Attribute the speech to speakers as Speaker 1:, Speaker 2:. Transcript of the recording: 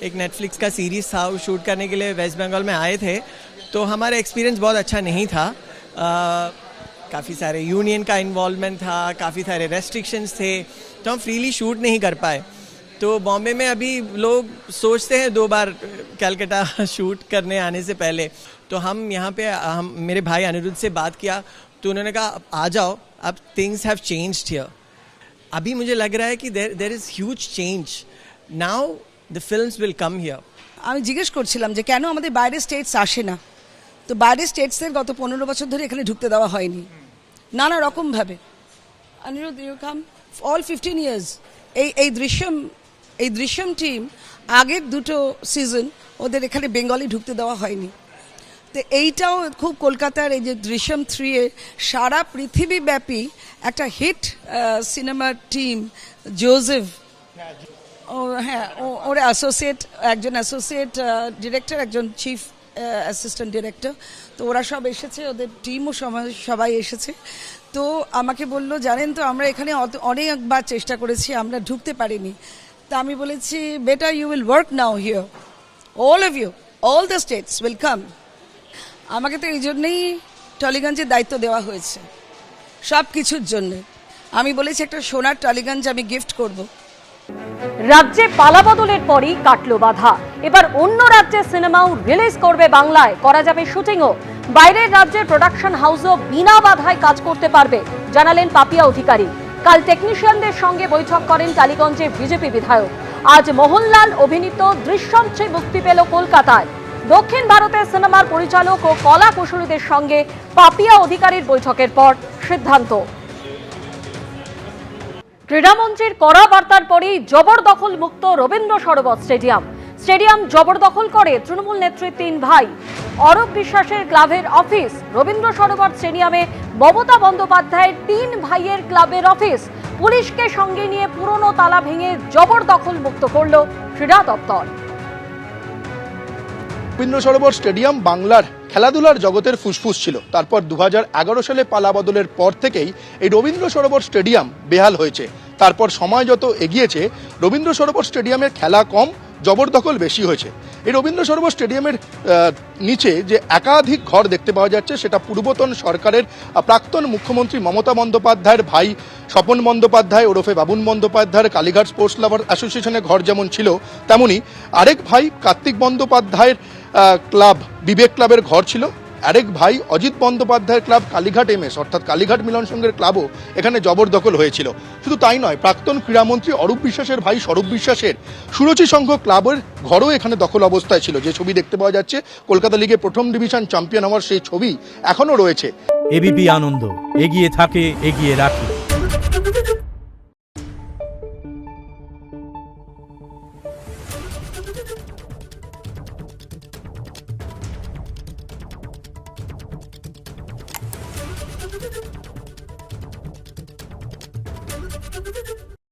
Speaker 1: एक नेटफ्लिक्स का सीरीज़ था, वो शूट करने के लिए वेस्ट बंगाल में आए थे। तो हमारा एक्सपीरियंस बहुत अच्छा नहीं था। काफ़ी सारे यूनियन का इन्वॉल्वमेंट था, काफ़ी सारे रेस्ट्रिक्शंस थे, तो हम फ्रीली शूट नहीं कर पाए। तो बॉम्बे में अभी लोग सोचते हैं 2 बार कलकत्ता शूट करने आने से पहले। तो हम यहाँ पे मेरे भाई अनिरुद्ध से बात किया, तो उन्होंने कहा आ जाओ, अब थिंग्स हैव चेंज्ड हियर। अभी मुझे लग रहा है कि there is huge change now, the films will come here.
Speaker 2: আমি জিজ্ঞেস করছিলাম যে কেন আমাদের বাইরের স্টেটস আসে না, তো বাইরের স্টেটসের গত 15 বছর ধরে এখানে ঢুকতে দেওয়া হয়নি নানা রকমভাবে। Aniruddha, you come all 15 years. এই দৃশ্যম টিম আগের দুটো সিজন ওদের এখানে বেঙ্গলি ঢুকতে দেওয়া হয়নি। তো এইটাও খুব কলকাতার এই যে দৃশ্যম 3 এ সারা পৃথিবীব্যাপী একটা হিট সিনেমার টিম, জোসেফ, হ্যাঁ ওর একজন অ্যাসোসিয়েট ডিরেক্টর, একজন চিফ অ্যাসিস্ট্যান্ট ডিরেক্টর, তো ওরা সব এসেছে, ওদের টিমও সবাই এসেছে। তো আমাকে বললো জানেন তো আমরা এখানে অনেকবার চেষ্টা করেছি, আমরা ঢুকতে পারিনি। তা আমি বলেছি better you will work now here, all of you, all the states will come. আমাকে তো এই জন্যেই টলিগঞ্জের দায়িত্ব দেওয়া হয়েছে, সব কিছুর জন্যে। আমি বলেছি একটা সোনার টলিগঞ্জ আমি গিফট করব।
Speaker 3: রাজ্যে পালাবদলের পরই কাটলো বাধা, এবার অন্য রাজ্যের সিনেমাও রিলিজ করবে বাংলায়, করা যাবে শুটিংও। বাইরের রাজ্যের প্রোডাকশন হাউসও বিনা বাধায় কাজ করতে পারবে, জানালেন পাপিয়া অধিকারী। কাল টেকনিশিয়ানদের সঙ্গে বৈঠক করেন টালিগঞ্জের বিজেপি বিধায়ক। আজ মোহনলাল অভিনীত দৃশ্যম 3 মুক্তি পেল কলকাতায়। দক্ষিণ ভারতের সিনেমার পরিচালক ও কলা কুশলীদের সঙ্গে পাপিয়া অধিকারীর বৈঠকের পর সিদ্ধান্ত। ক্রীড়ামন্ত্রীর কড়া বার্তার পরেই জবরদখল মুক্ত রবীন্দ্র সরোবর স্টেডিয়াম জবরদখল করে তৃণমূল নেত্রী 3 ভাই। অরূপ বিশ্বাসের ক্লাবের অফিস, রবীন্দ্র সরোবর স্টেডিয়ামে মমতা বন্দ্যোপাধ্যায়ের 3 ভাইয়ের ক্লাবের অফিস পুলিশকে সঙ্গে নিয়ে পুরনো তালা ভেঙে জবরদখল মুক্ত করল ক্রীড়া দপ্তর।
Speaker 4: রবীন্দ্র সরোবর স্টেডিয়াম বাংলার খেলাধুলার জগতের ফুসফুস ছিল। তারপর 2011 সালে পালা বদলের পর থেকেই এই রবীন্দ্র সরোবর স্টেডিয়াম বেহাল হয়েছে। তারপর সময় যত এগিয়েছে রবীন্দ্র সরোবর স্টেডিয়ামের খেলা কম, জবরদখল বেশি হয়েছে। এই রবীন্দ্র সরোবর স্টেডিয়ামের নিচে যে একাধিক ঘর দেখতে পাওয়া যাচ্ছে, সেটা পূর্বতন সরকারের প্রাক্তন মুখ্যমন্ত্রী মমতা বন্দ্যোপাধ্যায়ের ভাই স্বপন বন্দ্যোপাধ্যায় ওরফে বাবুন বন্দ্যোপাধ্যায়ের কালীঘাট স্পোর্টস লাভার অ্যাসোসিয়েশনের ঘর যেমন ছিল, তেমনি আরেক ভাই কার্তিক বন্দ্যোপাধ্যায়ের ক্লাব বিবেক ক্লাবের ঘর ছিল। আরেক ভাই অজিত বন্দ্যোপাধ্যায়ের ক্লাব কালীঘাট এমএস অর্থাৎ কালীঘাট মিলন সংঘের ক্লাবও এখানে জবরদখল হয়েছিল। শুধু তাই নয়, প্রাক্তন ক্রীড়ামন্ত্রী অরূপ বিশ্বাসের ভাই স্বরূপ বিশ্বাসের সুরুচি সংঘ ক্লাবের ঘরও এখানে দখল অবস্থায় ছিল। যে ছবি দেখতে পাওয়া যাচ্ছে, কলকাতা লিগে প্রথম ডিভিশন চ্যাম্পিয়ন হওয়ার সেই ছবি এখনো রয়েছে।
Speaker 5: এবিপি আনন্দ, এগিয়ে থাকে, এগিয়ে রাখে।
Speaker 6: Thank you.